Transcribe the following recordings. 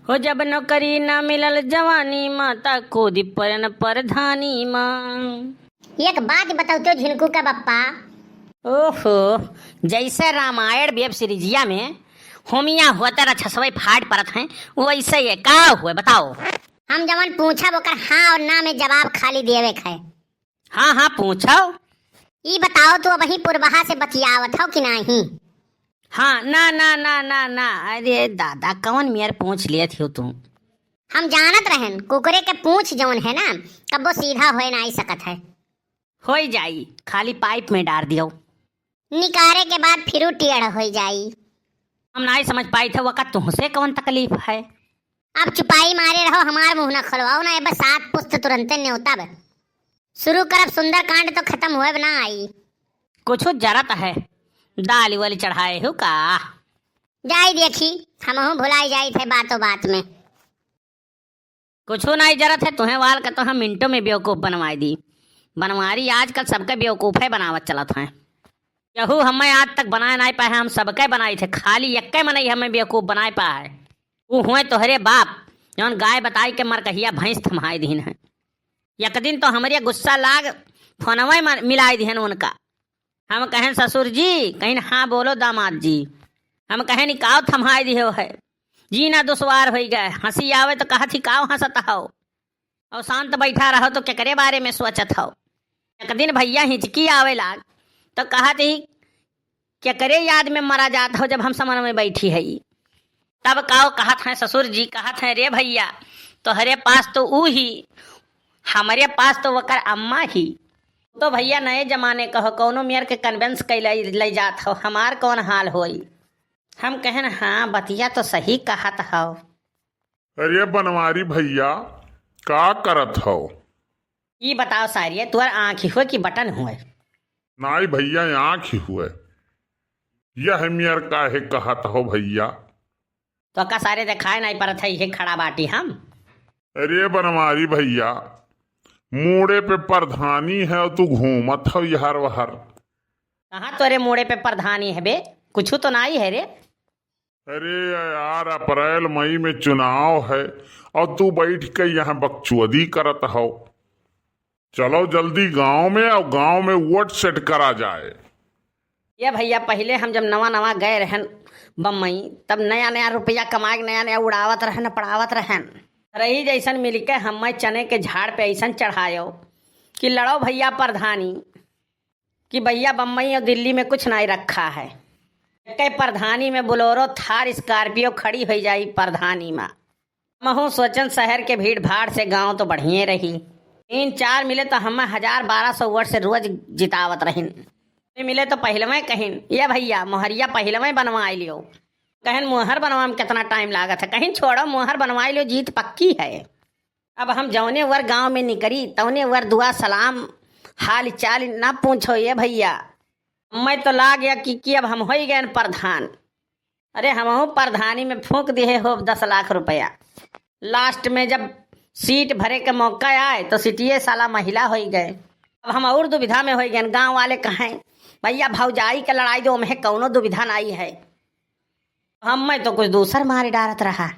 हो जब नौकरी ना मिलल जवानी माता कोदी परन परधानी माँ। एक बात बताओ तो झिनकू का बप्पा। ओहो, जैसे रामायण वेब सीरीजिया में होमिया होता रहा छसवई फाड़ परत हैं वैसे ये का हुए बताओ। हम जवन पूछा ओकर हाँ और ना में जवाब खाली देवे है। हाँ हाँ पूछो। ई बताओ तू वही पुरबहा से बतियावत हो कि नहीं? हाँ ना ना ना ना ना, अरे दादा कौन मेयर पूछ लिए थे तुम? हम जानत रहन कुकरे के पूछ जवन है ना कब वो सीधा होए ना सकत है। हो जाई, खाली पाइप में डाल दियो, निकारे के बाद फिर टेढ़ हो जाई। हम नहीं समझ पाई थे वक़्त तुमसे कौन तकलीफ है। अब चुपाई मारे रहो, हमार मुंह न खोलवाओ ना। बस 7 पुस्त तुरंत न्योता बे शुरू करब, सुंदर कांड तो खत्म हुए ना आई। कुछ जरूरत है दाली वाली चढ़ाए हो का? जाई देखी हम भुलाई जाई थे बातों बात में। कुछ नहीं जरूरत है तुम्हें वाल का, तो हम मिनटों में बेवकूफ़ बनवाई दी। बनवारी आजकल सबके बेवकूफ़ बनावत चलत हैं। यहू हमें आज तक बनाए नहीं पाए, हम सबके बनाई थे, खाली एक मनई हमें बेवकूफ़ बनाए पाए। वो हुए तोहरे बाप जौन गाय बताई के मरकहिया भैंस थमाई दीन है। एक दिन तो हमारे गुस्सा लाग फोनवा मिलाई दीहन उनका। हम कहें ससुर जी, कहीं हाँ बोलो दामाद जी। हम कहें निकाव थमाई दी हो है, जीना दुश्वार हो गए, हंसी आवे तो कहा थी काव हंसता हो, और शांत बैठा रहो तो क्या करे बारे में सोचत हो। एक दिन भैया हिचकी आवे लाग तो कहा थी क्या करे याद में मरा जाता हो जब हम समन में बैठी है। तब काओ कहा था ससुर जी, कहा था रे भैया तो हरे पास तो ऊ ही, हमारे पास तो वकर अम्मा ही। तो भैया नए जमाने कहो कौनो मेयर के कन्वेंस कई ले जात हो, हमार कौन हाल होई। हम कहन हाँ बतिया तो सही कहत हो। अरे बनवारी भैया का करत हो? ये बताओ सारिये तुअर आँखी हुए कि बटन हुए? नाई भैया आँख ही हुए। यह मियर काहे कहत हो भैया? तो का सारे दिखाए नहीं परत है, ये खड़ा बाटी हम। अरे बनवारी भैया मूड़े पे प्रधानी है और तू घूमत हो यार वहर। कहाँ तोरे मोड़े पे प्रधानी है बे, कुछ तो नहीं है रे। अरे यार अप्रैल मई में चुनाव है और तू बैठ के यहाँ बकचोदी करत हो। चलो जल्दी गांव में, और गांव में वोट सेट करा जाए। ये भैया पहले हम जब नवा नवा गए रहन बम्बई, तब नया नया रुपया कमा के नया नया उड़ावत रहन पढ़ावत रहन। रही जैसन मिल के हम चने के झाड़ पे ऐसा चढ़ायो कि लड़ो भैया प्रधानी, कि भैया बम्बई और दिल्ली में कुछ नहीं रखा है। के प्रधानी में बोलोरो थार स्कॉर्पियो खड़ी हो जाई प्रधानी में। महू सोचन शहर के भीड़ भाड़ से गांव तो बढ़िए रही। 3-4 मिले तो हम 1000-1200 वोट से रोज जितावत रहीन। मिले तो पहले में कहीं ये भैया मोहरिया पहले में बनवाई लियो। कहीं मोहर बनवा में कितना टाइम लागत है, कहीं छोड़ो मोहर बनवाई लियो, जीत पक्की है। अब हम जौने वर गांव में निकरी तौने वर दुआ सलाम हाल चाल ना पूछो ये भैया। मैं तो ला गया कि अब हम हो गए प्रधान। अरे हम प्रधानी में फूंक दिए हो 10 लाख रुपया। लास्ट में जब सीट भरे के मौका आए तो सीटिए साला महिला हो गए। अब हम और दुविधा में हो गए। गांव वाले कहें भैया भौजाई के लड़ाई दो में कौनो दुविधा नहीं है। हम मैं तो कुछ दूसर मारे डालत रहा।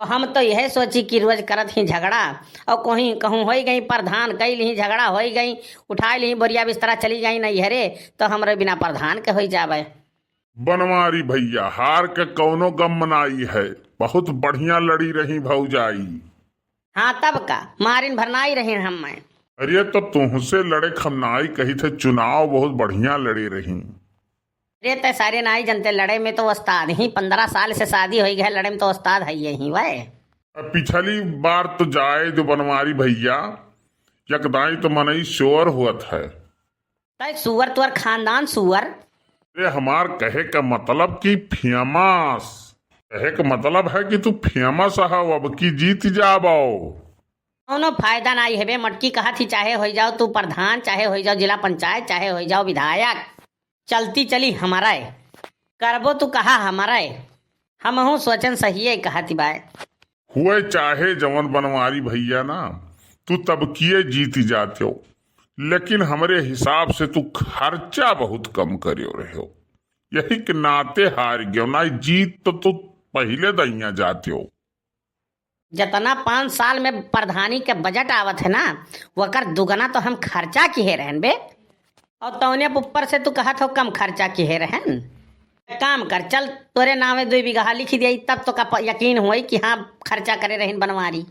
हम तो यह सोची कि रोज करत ही झगड़ा, और कहीं कहूँ हो गई प्रधान कई ली झगड़ा हो गई, उठा ली बोरिया बिस्तरा चली गई नहीं हरे तो हमारे बिना प्रधान के हो जावे। बनवारी भैया हार के कौनो गम मनाई है, बहुत बढ़िया लड़ी रही भौजाई। हाँ तब का मारिन भरनाई रही हम मैं। अरे तो तुमसे लड़े खमनाई कही थे, चुनाव बहुत बढ़िया लड़ी रही। अरे ते सारे नाई जनते लड़े में तो उस्ताद ही, 15 साल से शादी हो गई, लड़े में तो उस्ताद है यही वह। पिछली बार तो जाए जो बनवारी भैया यकदाई तो मनई शोर हुआ है। तय सुअर तुअर खानदान सुअर। अरे हमार कहे का मतलब कि फेमस, कहे का मतलब है कि तू फेमस है, अब की जीत जाबो। कोनो फायदा नहीं है बे, मटकी कहा थी चाहे हो जाओ तू प्रधान, चाहे हो जाओ जिला पंचायत, चाहे हो जाओ विधायक, चलती चली हमारा है, करबो तू कहा हमारा है। हम हूँ सोचन सही है कहा थी बाय हुए चाहे जवन बनवारी भैया ना, तू तब किए जीती जाते हो, लेकिन हमारे हिसाब से तू खर्चा बहुत कम करियो रहे हो, यही के नाते हार गयो ना। जीत तो तू पहले दइया जाते हो। जितना 5 साल में प्रधानी के बजट आवत है ना वकर दुगना तो हम खर्चा किए रहन बे। और तौने ऊपर से तू कहत हो कम खर्चा किए रहन। काम कर, चल तोरे नामे 2 बीघा लिख दिया तब तो का यकीन हुई कि हाँ खर्चा करे रहन बनवारी।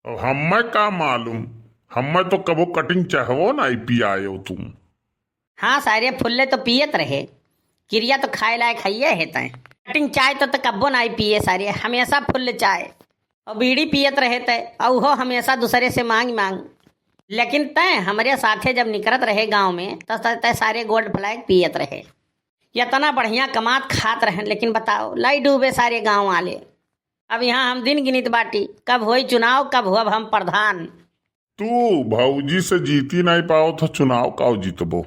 अब हमें का मालूम, हमें तो कबो कटिंग चाहवो ना पियाए हो तुम। हाँ सारे फुल्ले तो पियत रहे, क्रिया तो खाए लायक खाइए है तय। कटिंग चाय तो कब्बो ना पिए सारे, हमेशा फुल्ल चाय और बीड़ी पियत रहे तय, और वो हमेशा दूसरे से मांग मांग। लेकिन तय हमारे साथे जब निकलत रहे गांव में तो तय सारे गोल्ड फ्लैग पियत रहे, इतना बढ़िया कमात खात रहे। लेकिन बताओ लाई डूबे सारे गांव वाले। अब यहाँ हम दिन गिनित बाटी कब होई चुनाव, कब हो अब हम प्रधान। तू भौजी से जीती नहीं पाओ तो चुनाव का जीतबो,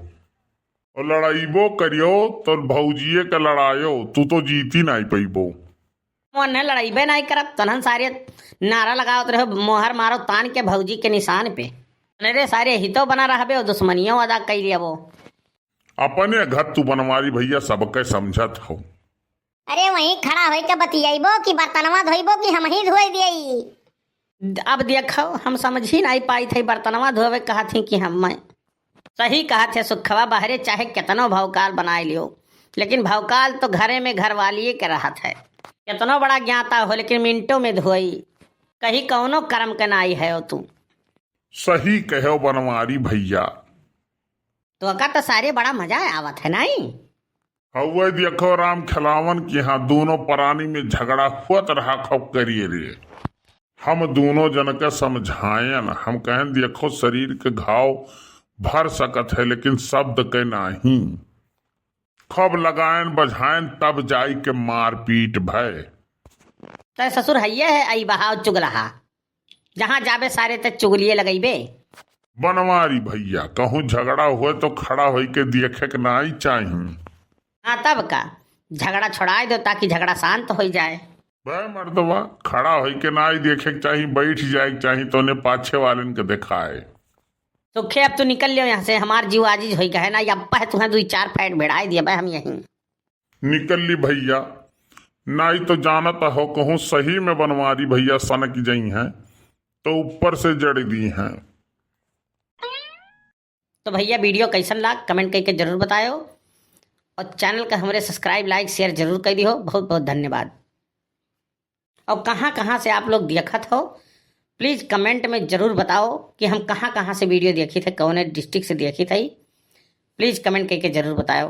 और लड़ाईबो करियो तो भौजिए के लड़ायो, तू तो जीती नहीं पैबो। मोहन लड़ाईबे नहीं करब तनहन सारे नारा लगावत रहो, मोहर मारो तान के भौजी के निशान पे। अरे सारे हितो बना रहबे और दुश्मनियों अदा कर लिया। अपने घर तू बनवारी भैया सबके समझत हो। अरे वहीं खड़ा होई के बतियाइबो कि बर्तनवा धोइबो कि हम ही धोई दियई। अब देखो हम समझ ही नहीं पाई थे, बर्तनवा धोवे कहा थी कि हम सही कहा थे सुखवा बाहरे चाहे कितनो भवकाल बनाए लियो, लेकिन भवकाल तो घरे में घरवालिए के रहत है। कितनो बड़ा ज्ञाता हो लेकिन मिनटों में धोई, कहीं कौनो कर्म के नाई है तू। सही कहो बनवारी भैया। तो अका तो सारे बड़ा मजा आवत है नहीं। हवे देखो राम खिलावन के यहाँ दोनों प्राणी में झगड़ा हुआ रहा खब करिए रे। हम दोनों जन के समझायन, हम कहें देखो शरीर के घाव भर सकत है लेकिन शब्द के नहीं। खब लगायन बझायन तब जाई के मार पीट भय। तो ससुर हैये है आई बहाव चुगलहा, जहाँ जाबे सारे ते चुगलिए लगैबे। बनवारी भैया कहूँ झगड़ा हुए तो खड़ा होई के देखे के नहीं चाहिए। हाँ तब का झगड़ा छोड़ाए दो ताकि झगड़ा शांत हो जाए। भाई मर्दवा खड़ा होई के नहीं देखे के चाहिए, बैठ जाए के चाहिए तो ने पाछे वाले के दिखाए। सुखे अब तू निकल लियो यहाँ से, हमार जीव आजीज हो गए ना, अप्पा है तुम्हें 2-4 फैट भिड़ाई दिया भाई हम यहीं। निकल ली भैया, नहीं तो जानत हो कहूँ सही में बनवारी भैया सनक जई हैं तो ऊपर से जड़ दी हैं। तो भैया वीडियो कैसन लाग कमेंट करके जरूर बताओ, और चैनल का हमारे सब्सक्राइब लाइक शेयर जरूर कर दियो। बहुत बहुत धन्यवाद। और कहाँ कहाँ से आप लोग देखत हो प्लीज़ कमेंट में ज़रूर बताओ कि हम कहाँ कहाँ से वीडियो देखी थे, कौन डिस्ट्रिक्ट से देखी थी। प्लीज़ कमेंट करके ज़रूर बताओ।